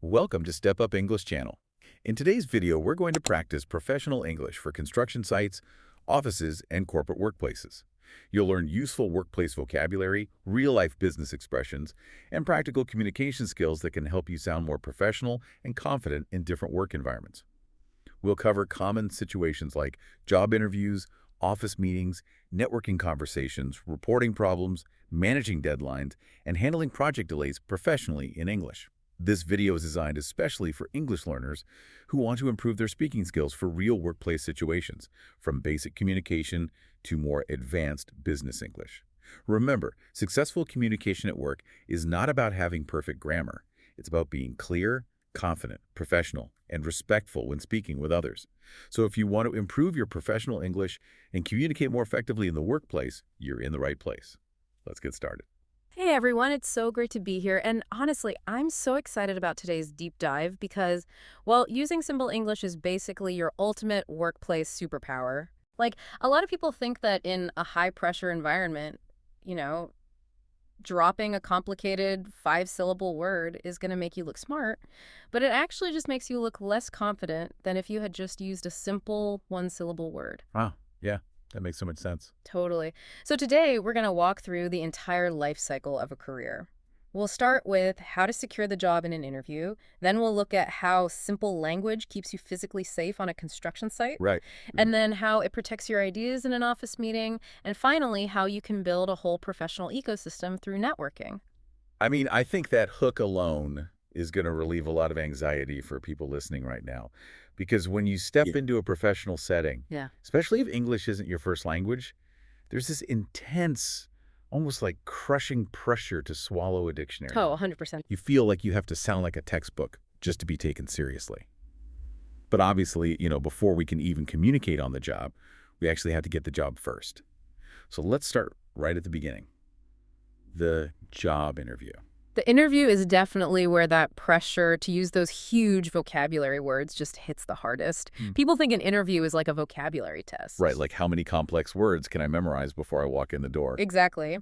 Welcome to Step Up English channel. In today's video, we're going to practice professional English for construction sites, offices, and corporate workplaces. You'll learn useful workplace vocabulary, real-life business expressions, and practical communication skills that can help you sound more professional and confident in different work environments. We'll cover common situations like job interviews, office meetings, networking conversations, reporting problems, managing deadlines, and handling project delays professionally in English. This video is designed especially for English learners who want to improve their speaking skills for real workplace situations, from basic communication to more advanced business English. Remember, successful communication at work is not about having perfect grammar. It's about being clear, confident, professional, and respectful when speaking with others. So if you want to improve your professional English and communicate more effectively in the workplace, you're in the right place. Let's get started. Hey everyone, it's so great to be here, and honestly, I'm so excited about today's deep dive because, well, using simple English is basically your ultimate workplace superpower. Like, a lot of people think that in a high-pressure environment, dropping a complicated five-syllable word is going to make you look smart, but it actually just makes you look less confident than if you had just used a simple one-syllable word. Wow, yeah. That makes so much sense. Totally. So today we're going to walk through the entire life cycle of a career. We'll start with how to secure the job in an interview. Then we'll look at how simple language keeps you physically safe on a construction site. Right. And then how it protects your ideas in an office meeting. And finally, how you can build a whole professional ecosystem through networking. I think that hook alone is going to relieve a lot of anxiety for people listening right now. Because when you step into a professional setting, especially if English isn't your first language, there's this intense, almost like crushing pressure to swallow a dictionary. Oh, 100%. You feel like you have to sound like a textbook just to be taken seriously. But obviously, before we can even communicate on the job, we actually have to get the job first. So let's start right at the beginning. The job interview. The interview is definitely where that pressure to use those huge vocabulary words just hits the hardest. People think an interview is like a vocabulary test. Right, like how many complex words can I memorize before I walk in the door? Exactly.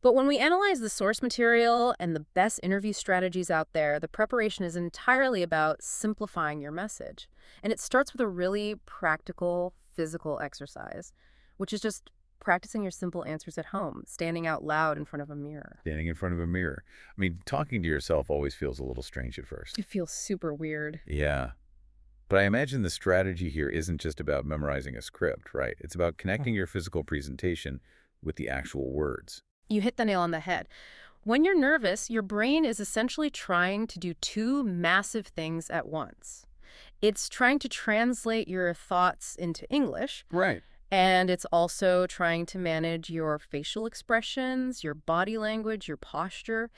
But when we analyze the source material and the best interview strategies out there, the preparation is entirely about simplifying your message. And it starts with a really practical, physical exercise, which is just practicing your simple answers at home, standing out loud in front of a mirror. Standing in front of a mirror. Talking to yourself always feels a little strange at first. It feels super weird. Yeah. But I imagine the strategy here isn't just about memorizing a script, right? It's about connecting your physical presentation with the actual words. You hit the nail on the head. When you're nervous, your brain is essentially trying to do two massive things at once. It's trying to translate your thoughts into English. Right. And it's also trying to manage your facial expressions, your body language, your posture.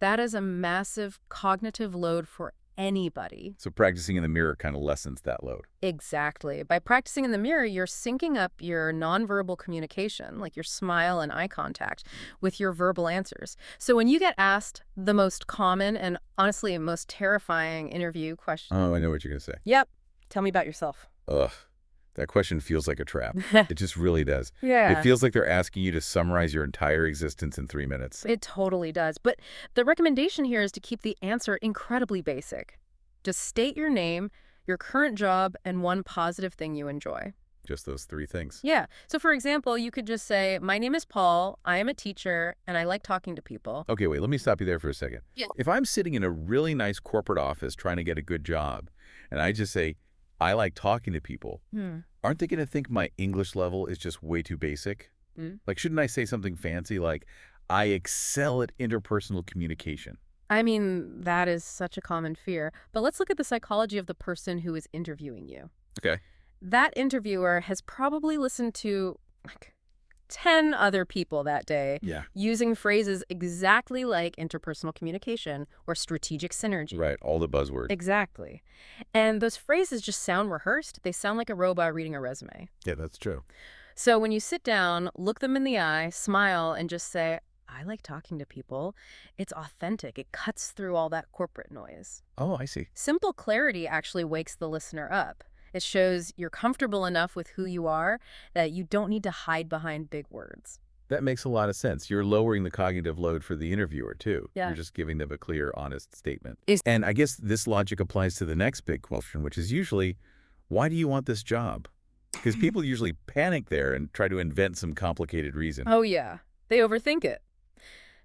That is a massive cognitive load for anybody. So practicing in the mirror kind of lessens that load. Exactly. By practicing in the mirror, you're syncing up your nonverbal communication, like your smile and eye contact, with your verbal answers. So when you get asked the most common and honestly most terrifying interview question. Oh, I know what you're going to say. Yep. Tell me about yourself. Ugh. That question feels like a trap. It just really does. Yeah. It feels like they're asking you to summarize your entire existence in 3 minutes. It totally does. But the recommendation here is to keep the answer incredibly basic. Just state your name, your current job, and one positive thing you enjoy. Just those 3 things. Yeah. So for example, you could just say, my name is Paul, I am a teacher, and I like talking to people. Okay, wait, let me stop you there for a second. Yeah. If I'm sitting in a really nice corporate office trying to get a good job, and I just say, I like talking to people, aren't they going to think my English level is just way too basic? Like, shouldn't I say something fancy like, I excel at interpersonal communication? That is such a common fear. But let's look at the psychology of the person who is interviewing you. Okay. That interviewer has probably listened to 10 other people that day using phrases exactly like interpersonal communication or strategic synergy. Right, all the buzzwords. Exactly. And those phrases just sound rehearsed. They sound like a robot reading a resume. Yeah, that's true. So when you sit down, look them in the eye, smile, and just say, I like talking to people. It's authentic. It cuts through all that corporate noise. Oh, I see. Simple clarity actually wakes the listener up. It shows you're comfortable enough with who you are that you don't need to hide behind big words. That makes a lot of sense. You're lowering the cognitive load for the interviewer, too. Yeah. You're just giving them a clear, honest statement. Is- And I guess this logic applies to the next big question, which is usually, why do you want this job? Because people usually panic there and try to invent some complicated reason. Oh, yeah. They overthink it.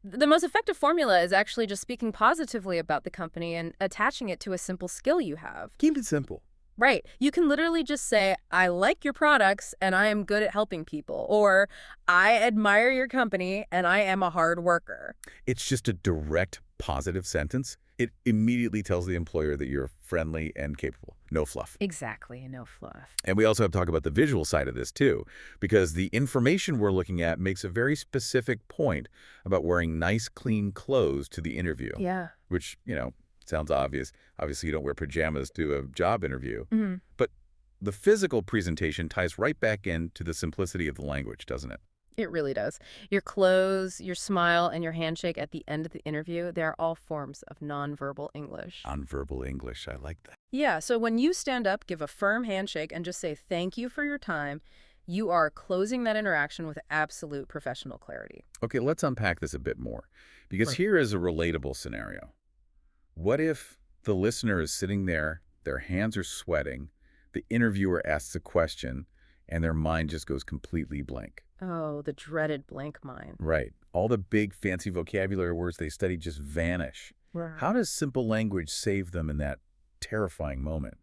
The most effective formula is actually just speaking positively about the company and attaching it to a simple skill you have. Keep it simple. Right. You can literally just say, I like your products and I am good at helping people. Or, I admire your company and I am a hard worker. It's just a direct, positive sentence. It immediately tells the employer that you're friendly and capable. No fluff. Exactly. No fluff. And we also have to talk about the visual side of this, too, because the information we're looking at makes a very specific point about wearing nice, clean clothes to the interview. Yeah. Which, sounds obvious. Obviously, you don't wear pajamas to a job interview. Mm-hmm. But the physical presentation ties right back into the simplicity of the language, doesn't it? It really does. Your clothes, your smile, and your handshake at the end of the interview, they are all forms of nonverbal English. Nonverbal English. I like that. Yeah, so when you stand up, give a firm handshake, and just say thank you for your time, you are closing that interaction with absolute professional clarity. Okay, let's unpack this a bit more, because Right. here is a relatable scenario. What if the listener is sitting there, their hands are sweating, the interviewer asks a question, and their mind just goes completely blank? Oh, the dreaded blank mind. Right. All the big fancy vocabulary words they studied just vanish. How does simple language save them in that terrifying moment?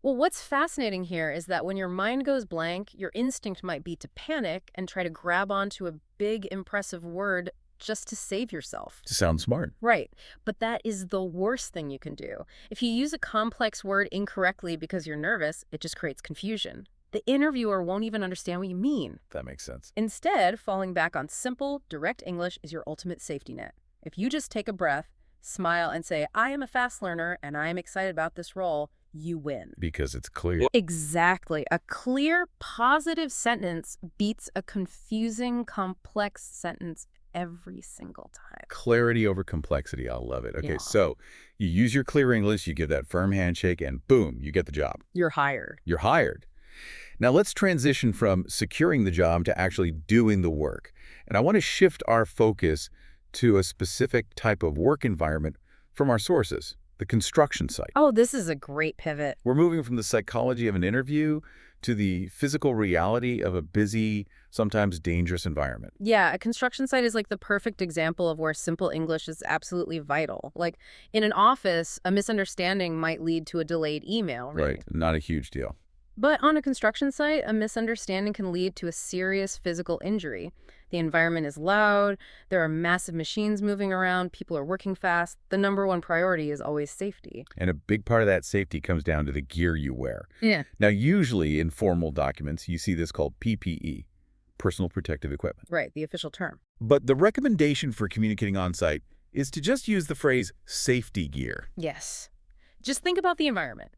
Well, what's fascinating here is that when your mind goes blank, your instinct might be to panic and try to grab onto a big, impressive word just to save yourself. To sound smart. Right. But that is the worst thing you can do. If you use a complex word incorrectly because you're nervous, it just creates confusion. The interviewer won't even understand what you mean. That makes sense. Instead, falling back on simple, direct English is your ultimate safety net. If you just take a breath, smile, and say, I am a fast learner and I am excited about this role, you win. Because it's clear. Exactly. A clear, positive sentence beats a confusing, complex sentence every single time. Clarity over complexity. I love it. Okay, Yeah. so you use your clear English, you give that firm handshake, and boom, you get the job. You're hired. You're hired. Now let's transition from securing the job to actually doing the work. And I want to shift our focus to a specific type of work environment from our sources, the construction site. Oh, this is a great pivot. We're moving from the psychology of an interview to the physical reality of a busy, sometimes dangerous environment. Yeah, a construction site is like the perfect example of where simple English is absolutely vital. Like in an office, a misunderstanding might lead to a delayed email. Right. Not a huge deal. But on a construction site, a misunderstanding can lead to a serious physical injury. The environment is loud, there are massive machines moving around, people are working fast. The number one priority is always safety. And a big part of that safety comes down to the gear you wear. Yeah. Now, usually in formal documents, you see this called PPE, personal protective equipment. Right, the official term. But the recommendation for communicating on-site is to just use the phrase safety gear. Yes. Just think about the environment.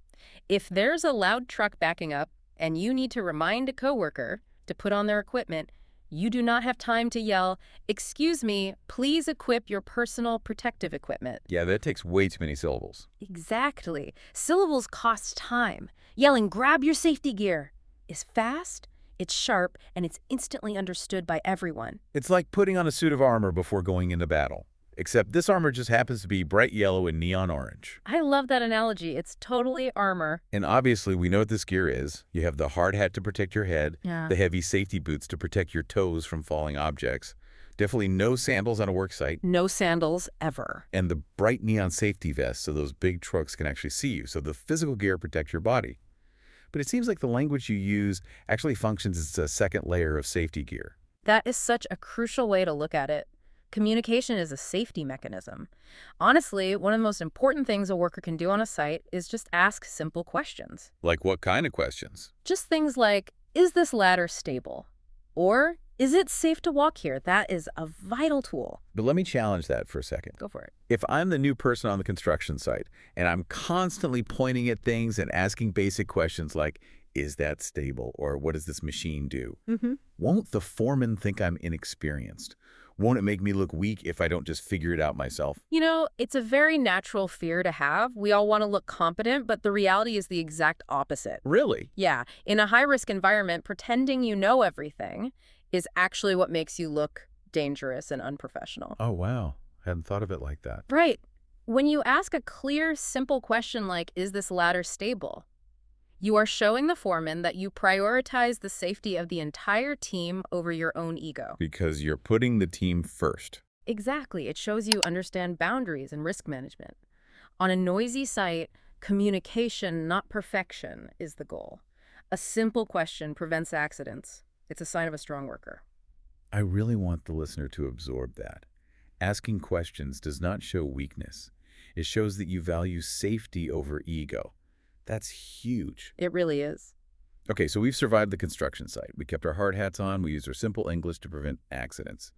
If there's a loud truck backing up and you need to remind a coworker to put on their equipment, you do not have time to yell, "Excuse me, please equip your personal protective equipment." Yeah, that takes way too many syllables. Exactly. Syllables cost time. Yelling, "Grab your safety gear," is fast, it's sharp, and it's instantly understood by everyone. It's like putting on a suit of armor before going into battle. Except this armor just happens to be bright yellow and neon orange. I love that analogy. It's totally armor. And obviously, we know what this gear is. You have the hard hat to protect your head, Yeah. the heavy safety boots to protect your toes from falling objects, definitely no sandals on a work site, No sandals ever. and the bright neon safety vest so those big trucks can actually see you. So the physical gear protects your body. But it seems like the language you use actually functions as a second layer of safety gear. That is such a crucial way to look at it. Communication is a safety mechanism. Honestly, one of the most important things a worker can do on a site is just ask simple questions. Like what kind of questions? Just things like, is this ladder stable? Or, is it safe to walk here? That is a vital tool. But let me challenge that for a second. Go for it. If I'm the new person on the construction site and I'm constantly pointing at things and asking basic questions like, is that stable? Or what does this machine do? Won't the foreman think I'm inexperienced? Won't it make me look weak if I don't just figure it out myself? You know, it's a very natural fear to have. We all want to look competent, but the reality is the exact opposite. Really? Yeah, in a high-risk environment, pretending you know everything is actually what makes you look dangerous and unprofessional. Oh, wow. Hadn't thought of it like that. Right. When you ask a clear, simple question like, is this ladder stable? You are showing the foreman that you prioritize the safety of the entire team over your own ego. Because you're putting the team first. Exactly. It shows you understand boundaries and risk management. On a noisy site, communication, not perfection, is the goal. A simple question prevents accidents. It's a sign of a strong worker. I really want the listener to absorb that. Asking questions does not show weakness. It shows that you value safety over ego. That's huge. It really is. Okay, so we've survived the construction site. We kept our hard hats on. We used our simple English to prevent accidents.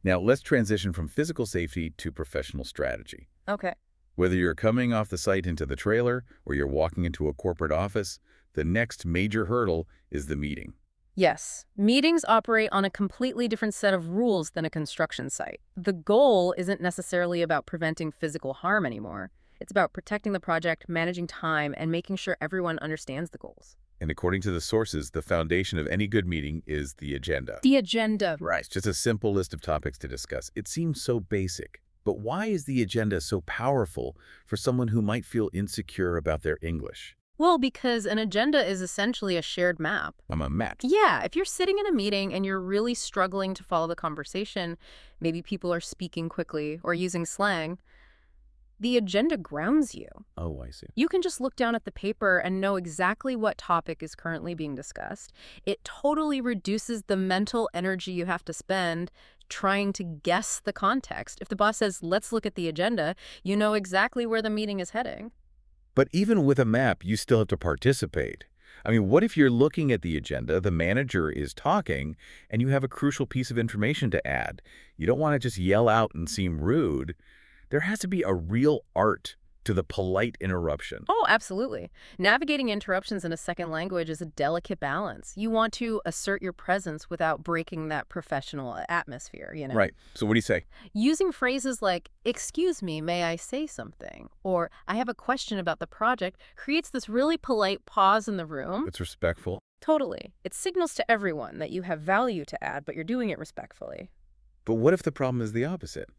Now, let's transition from physical safety to professional strategy. Okay. Whether you're coming off the site into the trailer or you're walking into a corporate office, the next major hurdle is the meeting. Yes, meetings operate on a completely different set of rules than a construction site. The goal isn't necessarily about preventing physical harm anymore. It's about protecting the project, managing time, and making sure everyone understands the goals. And according to the sources, the foundation of any good meeting is the agenda. The agenda. Right, it's just a simple list of topics to discuss. It seems so basic. But why is the agenda so powerful for someone who might feel insecure about their English? Well, because an agenda is essentially a shared map. I'm a map. Yeah, if you're sitting in a meeting and you're really struggling to follow the conversation, maybe people are speaking quickly or using slang, the agenda grounds you. Oh, I see. You can just look down at the paper and know exactly what topic is currently being discussed. It totally reduces the mental energy you have to spend trying to guess the context. If the boss says, let's look at the agenda, you know exactly where the meeting is heading. But even with a map, you still have to participate. I mean, what if you're looking at the agenda, the manager is talking, and you have a crucial piece of information to add? You don't want to just yell out and seem rude. There has to be a real art to the polite interruption. Oh, absolutely. Navigating interruptions in a second language is a delicate balance. You want to assert your presence without breaking that professional atmosphere, you know? Right. So what do you say? Using phrases like, excuse me, may I say something? Or, I have a question about the project creates this really polite pause in the room. It's respectful. Totally. It signals to everyone that you have value to add, but you're doing it respectfully. But what if the problem is the opposite?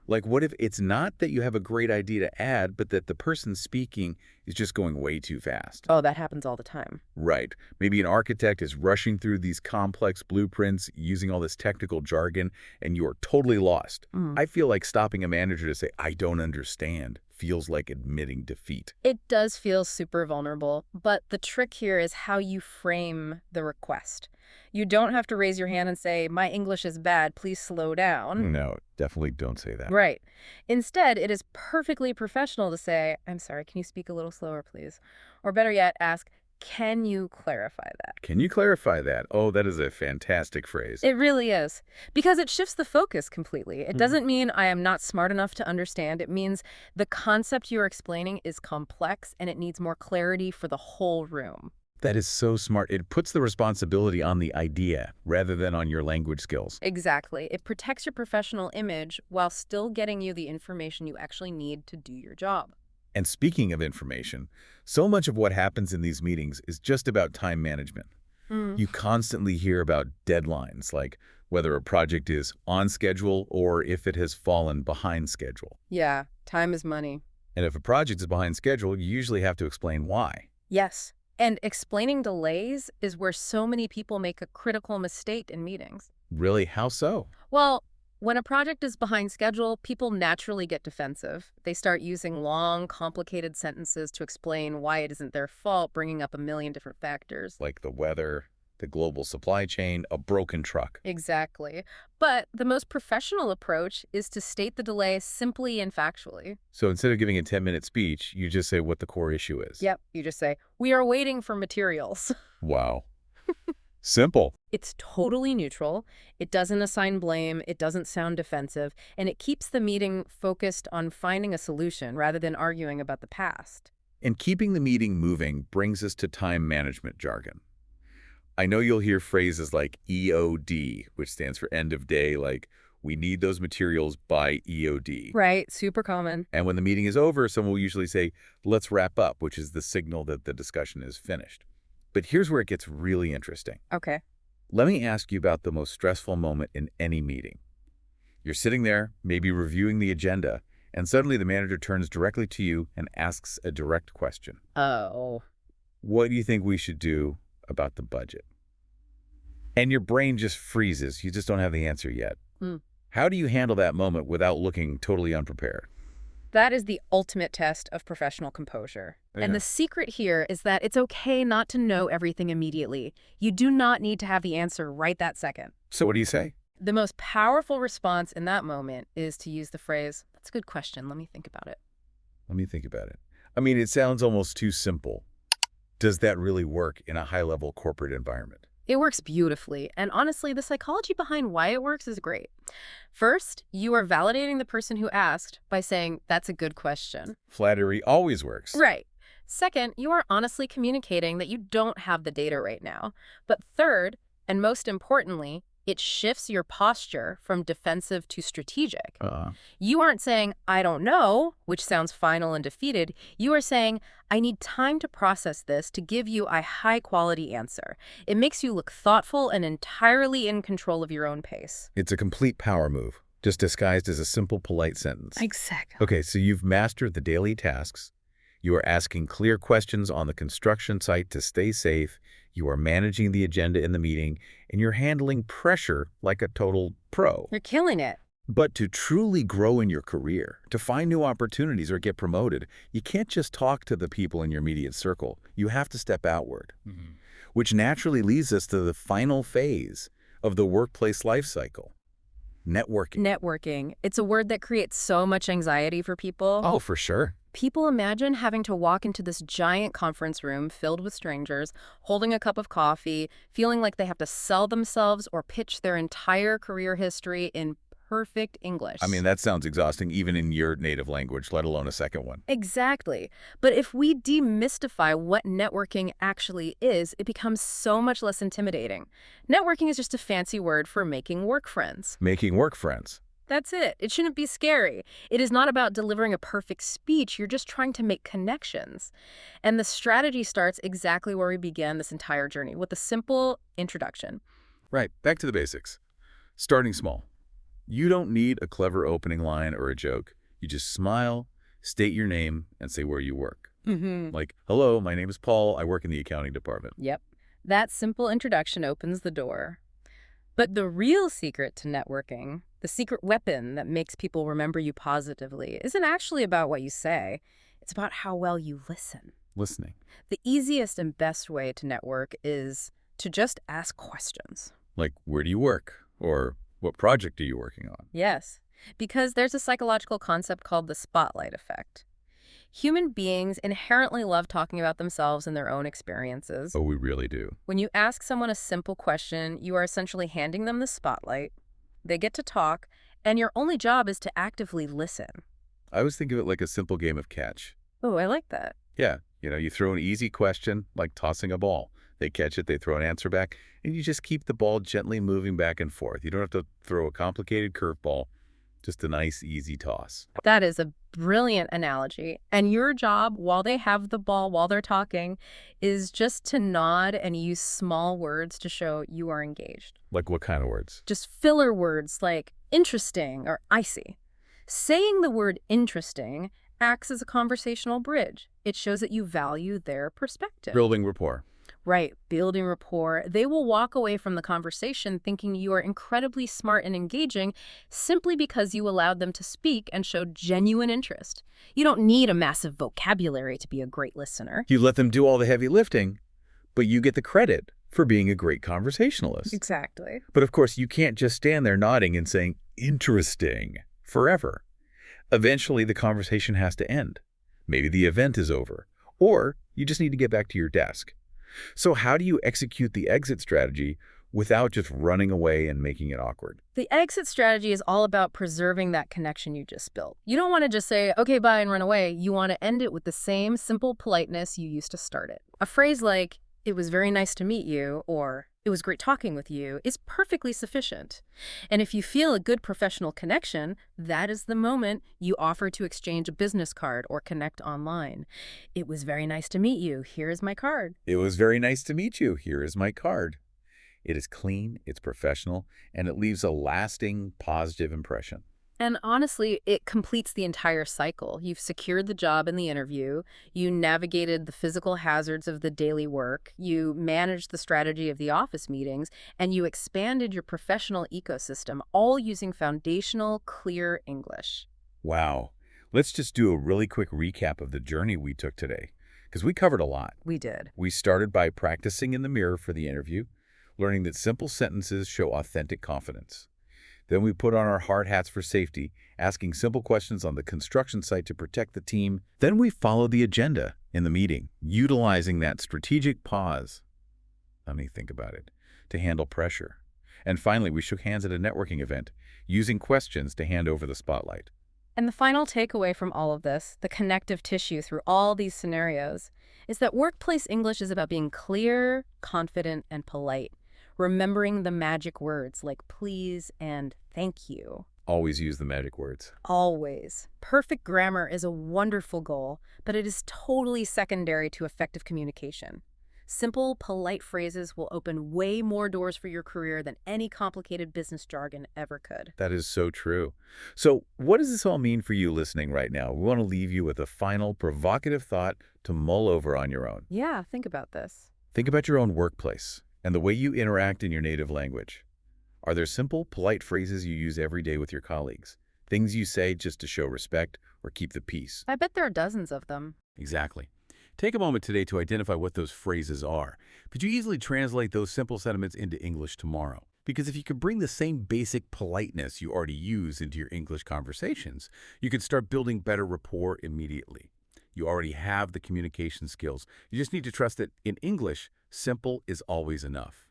Like, what if it's not that you have a great idea to add, but that the person speaking is just going way too fast? Oh, that happens all the time. Right. Maybe an architect is rushing through these complex blueprints, using all this technical jargon, and you're totally lost. I feel like stopping a manager to say, I don't understand, feels like admitting defeat. It does feel super vulnerable, but the trick here is how you frame the request. You don't have to raise your hand and say, my English is bad, please slow down. No, definitely don't say that. Right. Instead, it is perfectly professional to say, I'm sorry, can you speak a little slower, please? Or better yet, ask, can you clarify that? Can you clarify that? Oh, that is a fantastic phrase. It really is. Because it shifts the focus completely. It doesn't mean I am not smart enough to understand. It means the concept you're explaining is complex and it needs more clarity for the whole room. That is so smart. It puts the responsibility on the idea rather than on your language skills. Exactly. It protects your professional image while still getting you the information you actually need to do your job. And speaking of information, so much of what happens in these meetings is just about time management. You constantly hear about deadlines, like whether a project is on schedule or if it has fallen behind schedule. Yeah, time is money. And if a project is behind schedule, you usually have to explain why. Yes. And explaining delays is where so many people make a critical mistake in meetings. Really? How so? Well, when a project is behind schedule, people naturally get defensive. They start using long, complicated sentences to explain why it isn't their fault, bringing up a million different factors. Like the weather, the global supply chain, a broken truck. Exactly. But the most professional approach is to state the delay simply and factually. So instead of giving a 10-minute speech, you just say what the core issue is. Yep, you just say, we are waiting for materials. Wow. Simple. It's totally neutral. It doesn't assign blame. It doesn't sound defensive. And it keeps the meeting focused on finding a solution rather than arguing about the past. And keeping the meeting moving brings us to time management jargon. I know you'll hear phrases like EOD, which stands for end of day, like we need those materials by EOD. Right, super common. And when the meeting is over, someone will usually say, let's wrap up, which is the signal that the discussion is finished. But here's where it gets really interesting. Okay. Let me ask you about the most stressful moment in any meeting. You're sitting there, maybe reviewing the agenda, and suddenly the manager turns directly to you and asks a direct question. Oh. What do you think we should do about the budget? And your brain just freezes. You just don't have the answer yet. Hmm. How do you handle that moment without looking totally unprepared? That is the ultimate test of professional composure. Yeah. And the secret here is that it's okay not to know everything immediately. You do not need to have the answer right that second. So what do you say? The most powerful response in that moment is to use the phrase, "That's a good question. Let me think about it." Let me think about it. I mean, it sounds almost too simple. Does that really work in a high-level corporate environment? It works beautifully, and honestly, the psychology behind why it works is great. First, you are validating the person who asked by saying, "That's a good question." Flattery always works. Right. Second, you are honestly communicating that you don't have the data right now. But third, and most importantly, it shifts your posture from defensive to strategic. You aren't saying, "I don't know," which sounds final and defeated. You are saying, "I need time to process this to give you a high-quality answer." It makes you look thoughtful and entirely in control of your own pace. It's a complete power move, just disguised as a simple, polite sentence. Exactly. Okay, so you've mastered the daily tasks. You are asking clear questions on the construction site to stay safe. You are managing the agenda in the meeting, and you're handling pressure like a total pro. You're killing it. But to truly grow in your career, to find new opportunities or get promoted, you can't just talk to the people in your immediate circle. You have to step outward, which naturally leads us to the final phase of the workplace life cycle, networking. Networking. It's a word that creates so much anxiety for people. Oh, for sure. People imagine having to walk into this giant conference room filled with strangers, holding a cup of coffee, feeling like they have to sell themselves or pitch their entire career history in perfect English. I mean, that sounds exhausting even in your native language, let alone a second one. Exactly. But if we demystify what networking actually is, it becomes so much less intimidating. Networking is just a fancy word for making work friends. Making work friends. That's it. It shouldn't be scary. It is not about delivering a perfect speech. You're just trying to make connections. And the strategy starts exactly where we began this entire journey, with a simple introduction. Right, back to the basics. Starting small. You don't need a clever opening line or a joke. You just smile, state your name, and say where you work. Like, "Hello, my name is Paul. I work in the accounting department." Yep. That simple introduction opens the door. But the real secret to networking, the secret weapon that makes people remember you positively, isn't actually about what you say. It's about how well you listen. Listening. The easiest and best way to network is to just ask questions. Like, where do you work? Or what project are you working on? Yes, because there's a psychological concept called the spotlight effect. Human beings inherently love talking about themselves and their own experiences. Oh, we really do. When you ask someone a simple question, you are essentially handing them the spotlight. They get to talk, and your only job is to actively listen. I always think of it like a simple game of catch. Oh, I like that. Yeah, you throw an easy question, like tossing a ball. They catch it, they throw an answer back, and you just keep the ball gently moving back and forth. You don't have to throw a complicated curveball, just a nice, easy toss. That is a brilliant analogy. And your job, while they have the ball, while they're talking, is just to nod and use small words to show you are engaged. Like what kind of words? Just filler words like interesting or icy. Saying the word interesting acts as a conversational bridge. It shows that you value their perspective. Building rapport. Right, building rapport. They will walk away from the conversation thinking you are incredibly smart and engaging simply because you allowed them to speak and showed genuine interest. You don't need a massive vocabulary to be a great listener. You let them do all the heavy lifting, but you get the credit for being a great conversationalist. Exactly. But of course, you can't just stand there nodding and saying, "Interesting," forever. Eventually, the conversation has to end. Maybe the event is over, or you just need to get back to your desk. So how do you execute the exit strategy without just running away and making it awkward? The exit strategy is all about preserving that connection you just built. You don't want to just say, "Okay, bye," and run away. You want to end it with the same simple politeness you used to start it. A phrase like, "It was very nice to meet you," or "It was great talking with you," is perfectly sufficient. And if you feel a good professional connection, that is the moment you offer to exchange a business card or connect online. "It was very nice to meet you. Here is my card." It was very nice to meet you. Here is my card. It is clean, it's professional, and it leaves a lasting, positive impression. And honestly, it completes the entire cycle. You've secured the job in the interview, you navigated the physical hazards of the daily work, you managed the strategy of the office meetings, and you expanded your professional ecosystem, all using foundational, clear English. Wow. Let's just do a really quick recap of the journey we took today, because we covered a lot. We did. We started by practicing in the mirror for the interview, learning that simple sentences show authentic confidence. Then we put on our hard hats for safety, asking simple questions on the construction site to protect the team. Then we followed the agenda in the meeting, utilizing that strategic pause, let me think about it, to handle pressure. And finally, we shook hands at a networking event, using questions to hand over the spotlight. And the final takeaway from all of this, the connective tissue through all these scenarios, is that workplace English is about being clear, confident, and polite, remembering the magic words like please and thank you. Always use the magic words. Always. Perfect grammar is a wonderful goal, but it is totally secondary to effective communication. Simple, polite phrases will open way more doors for your career than any complicated business jargon ever could. That is so true. So what does this all mean for you listening right now? We want to leave you with a final provocative thought to mull over on your own. Yeah, think about this. Think about your own workplace and the way you interact in your native language. Are there simple, polite phrases you use every day with your colleagues? Things you say just to show respect or keep the peace? I bet there are dozens of them. Exactly. Take a moment today to identify what those phrases are. Could you easily translate those simple sentiments into English tomorrow? Because if you could bring the same basic politeness you already use into your English conversations, you could start building better rapport immediately. You already have the communication skills. You just need to trust that in English, simple is always enough.